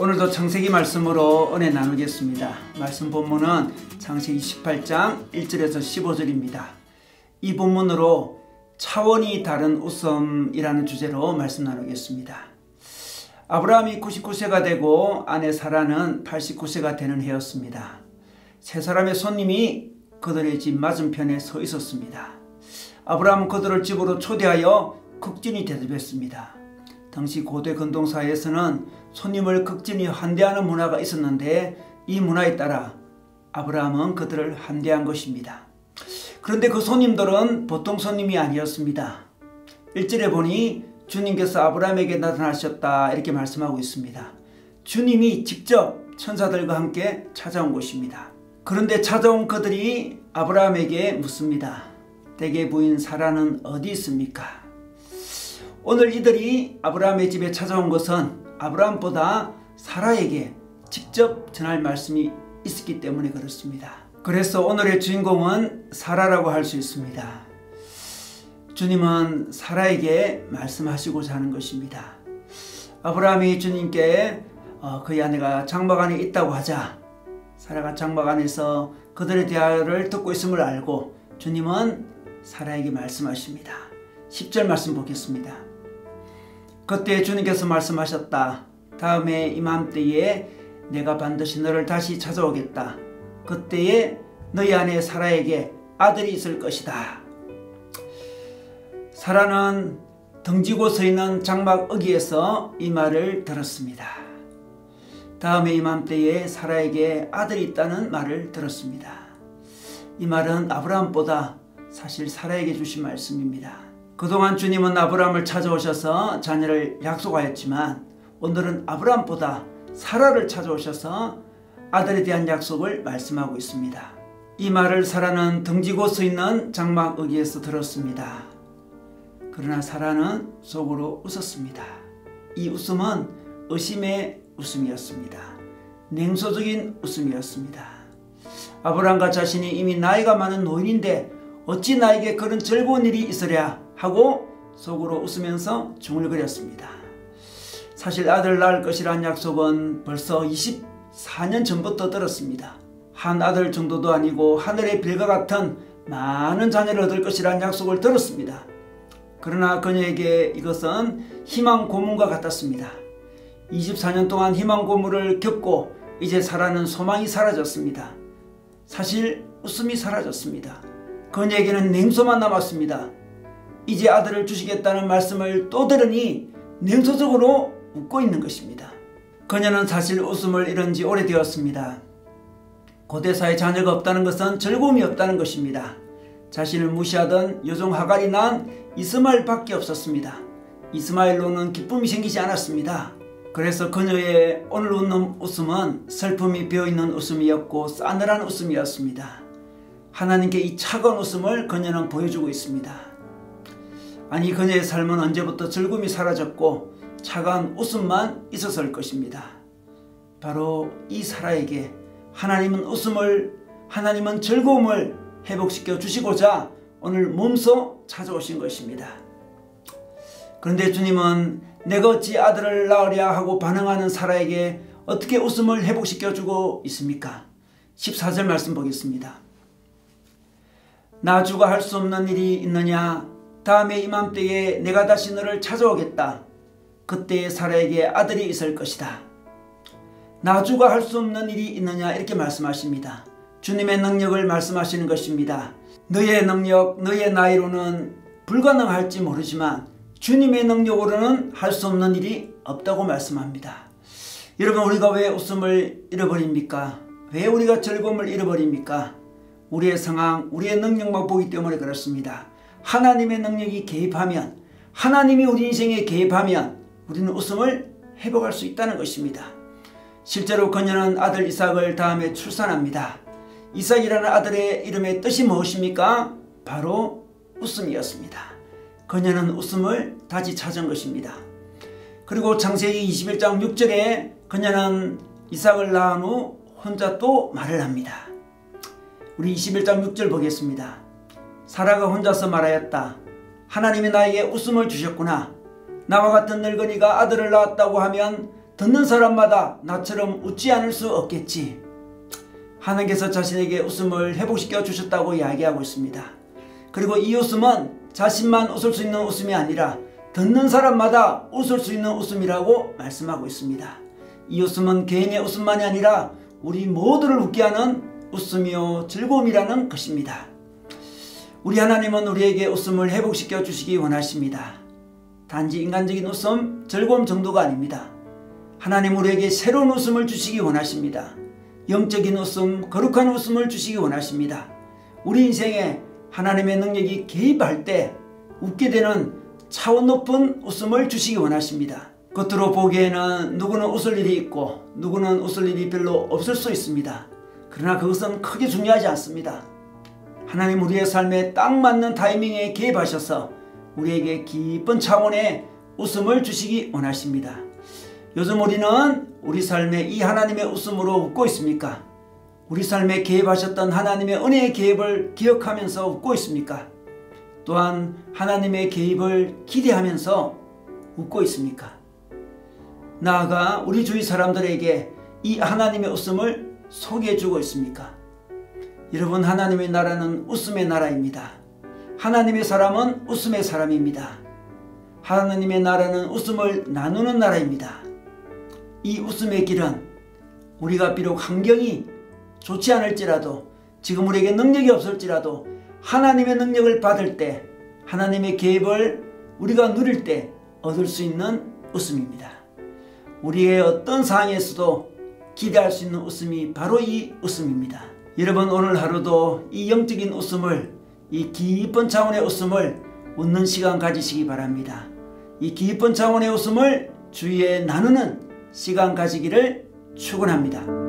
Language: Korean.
오늘도 창세기 말씀으로 은혜 나누겠습니다. 말씀 본문은 창세기 28장 1절에서 15절입니다. 이 본문으로 차원이 다른 웃음이라는 주제로 말씀 나누겠습니다. 아브라함이 99세가 되고 아내 사라는 89세가 되는 해였습니다. 세 사람의 손님이 그들의 집 맞은편에 서 있었습니다. 아브라함은 그들을 집으로 초대하여 극진히 대접했습니다. 당시 고대 근동사회에서는 손님을 극진히 환대하는 문화가 있었는데 이 문화에 따라 아브라함은 그들을 환대한 것입니다. 그런데 그 손님들은 보통 손님이 아니었습니다. 1절에 보니 주님께서 아브라함에게 나타나셨다 이렇게 말씀하고 있습니다. 주님이 직접 천사들과 함께 찾아온 것입니다. 그런데 찾아온 그들이 아브라함에게 묻습니다. 댁의 부인 사라는 어디 있습니까? 오늘 이들이 아브라함의 집에 찾아온 것은 아브라함보다 사라에게 직접 전할 말씀이 있었기 때문에 그렇습니다. 그래서 오늘의 주인공은 사라라고 할 수 있습니다. 주님은 사라에게 말씀하시고자 하는 것입니다. 아브라함이 주님께 그의 아내가 장막 안에 있다고 하자 사라가 장막 안에서 그들의 대화를 듣고 있음을 알고 주님은 사라에게 말씀하십니다. 10절 말씀 보겠습니다. 그때 주님께서 말씀하셨다. 다음에 이맘때에 내가 반드시 너를 다시 찾아오겠다. 그때에 너희 아내 사라에게 아들이 있을 것이다. 사라는 등지고 서 있는 장막 어귀에서 이 말을 들었습니다. 다음에 이맘때에 사라에게 아들이 있다는 말을 들었습니다. 이 말은 아브라함보다 사실 사라에게 주신 말씀입니다. 그동안 주님은 아브라함을 찾아오셔서 자녀를 약속하였지만 오늘은 아브라함보다 사라를 찾아오셔서 아들에 대한 약속을 말씀하고 있습니다. 이 말을 사라는 등지고 서 있는 장막 어귀에서 들었습니다. 그러나 사라는 속으로 웃었습니다. 이 웃음은 의심의 웃음이었습니다. 냉소적인 웃음이었습니다. 아브라함과 자신이 이미 나이가 많은 노인인데 어찌 나에게 그런 즐거운 일이 있으랴 하고 속으로 웃으면서 중얼거렸습니다. 사실 아들을 낳을 것이란 약속은 벌써 24년 전부터 들었습니다. 한 아들 정도도 아니고 하늘의 별과 같은 많은 자녀를 얻을 것이란 약속을 들었습니다. 그러나 그녀에게 이것은 희망 고문과 같았습니다. 24년 동안 희망 고문을 겪고 이제 사라는 소망이 사라졌습니다. 사실 웃음이 사라졌습니다. 그녀에게는 냉소만 남았습니다. 이제 아들을 주시겠다는 말씀을 또 들으니 냉소적으로 웃고 있는 것입니다. 그녀는 사실 웃음을 잃은 지 오래되었습니다. 고대사에 자녀가 없다는 것은 즐거움이 없다는 것입니다. 자신을 무시하던 여종 하갈이 낳은 이스마엘밖에 없었습니다. 이스마엘로는 기쁨이 생기지 않았습니다. 그래서 그녀의 오늘 웃는 웃음은 슬픔이 배어있는 웃음이었고 싸늘한 웃음이었습니다. 하나님께 이 차가운 웃음을 그녀는 보여주고 있습니다. 아니 그녀의 삶은 언제부터 즐거움이 사라졌고 차가운 웃음만 있었을 것입니다. 바로 이 사라에게 하나님은 즐거움을 회복시켜 주시고자 오늘 몸소 찾아오신 것입니다. 그런데 주님은 내가 어찌 아들을 낳으랴 하고 반응하는 사라에게 어떻게 웃음을 회복시켜 주고 있습니까? 14절 말씀 보겠습니다. 나주가 할 수 없는 일이 있느냐? 다음에 이맘때에 내가 다시 너를 찾아오겠다. 그때에 사라에게 아들이 있을 것이다. 나주가 할 수 없는 일이 있느냐 이렇게 말씀하십니다. 주님의 능력을 말씀하시는 것입니다. 너의 능력, 너의 나이로는 불가능할지 모르지만 주님의 능력으로는 할 수 없는 일이 없다고 말씀합니다. 여러분 우리가 왜 웃음을 잃어버립니까? 왜 우리가 즐거움을 잃어버립니까? 우리의 상황, 우리의 능력만 보기 때문에 그렇습니다. 하나님의 능력이 개입하면 하나님이 우리 인생에 개입하면 우리는 웃음을 회복할 수 있다는 것입니다. 실제로 그녀는 아들 이삭을 다음에 출산합니다. 이삭이라는 아들의 이름의 뜻이 무엇입니까? 바로 웃음이었습니다. 그녀는 웃음을 다시 찾은 것입니다. 그리고 창세기 21장 6절에 그녀는 이삭을 낳은 후 혼자 또 말을 합니다. 우리 21장 6절 보겠습니다. 사라가 혼자서 말하였다. 하나님이 나에게 웃음을 주셨구나. 나와 같은 늙은이가 아들을 낳았다고 하면 듣는 사람마다 나처럼 웃지 않을 수 없겠지. 하나님께서 자신에게 웃음을 회복시켜 주셨다고 이야기하고 있습니다. 그리고 이 웃음은 자신만 웃을 수 있는 웃음이 아니라 듣는 사람마다 웃을 수 있는 웃음이라고 말씀하고 있습니다. 이 웃음은 개인의 웃음만이 아니라 우리 모두를 웃게 하는 웃음이요 즐거움이라는 것입니다. 우리 하나님은 우리에게 웃음을 회복시켜 주시기 원하십니다. 단지 인간적인 웃음, 즐거움 정도가 아닙니다. 하나님 우리에게 새로운 웃음을 주시기 원하십니다. 영적인 웃음, 거룩한 웃음을 주시기 원하십니다. 우리 인생에 하나님의 능력이 개입할 때 웃게 되는 차원 높은 웃음을 주시기 원하십니다. 겉으로 보기에는 누구는 웃을 일이 있고 누구는 웃을 일이 별로 없을 수 있습니다. 그러나 그것은 크게 중요하지 않습니다. 하나님 우리의 삶에 딱 맞는 타이밍에 개입하셔서 우리에게 깊은 차원의 웃음을 주시기 원하십니다. 요즘 우리는 우리 삶에 이 하나님의 웃음으로 웃고 있습니까? 우리 삶에 개입하셨던 하나님의 은혜의 개입을 기억하면서 웃고 있습니까? 또한 하나님의 개입을 기대하면서 웃고 있습니까? 나아가 우리 주위 사람들에게 이 하나님의 웃음을 소개해주고 있습니까? 여러분, 하나님의 나라는 웃음의 나라입니다. 하나님의 사람은 웃음의 사람입니다. 하나님의 나라는 웃음을 나누는 나라입니다. 이 웃음의 길은 우리가 비록 환경이 좋지 않을지라도, 지금 우리에게 능력이 없을지라도 하나님의 능력을 받을 때, 하나님의 개입을 우리가 누릴 때 얻을 수 있는 웃음입니다. 우리의 어떤 상황에서도 기대할 수 있는 웃음이 바로 이 웃음입니다. 여러분, 오늘 하루도 이 영적인 웃음을, 이 깊은 차원의 웃음을 웃는 시간 가지시기 바랍니다. 이 깊은 차원의 웃음을 주위에 나누는 시간 가지기를 축원합니다.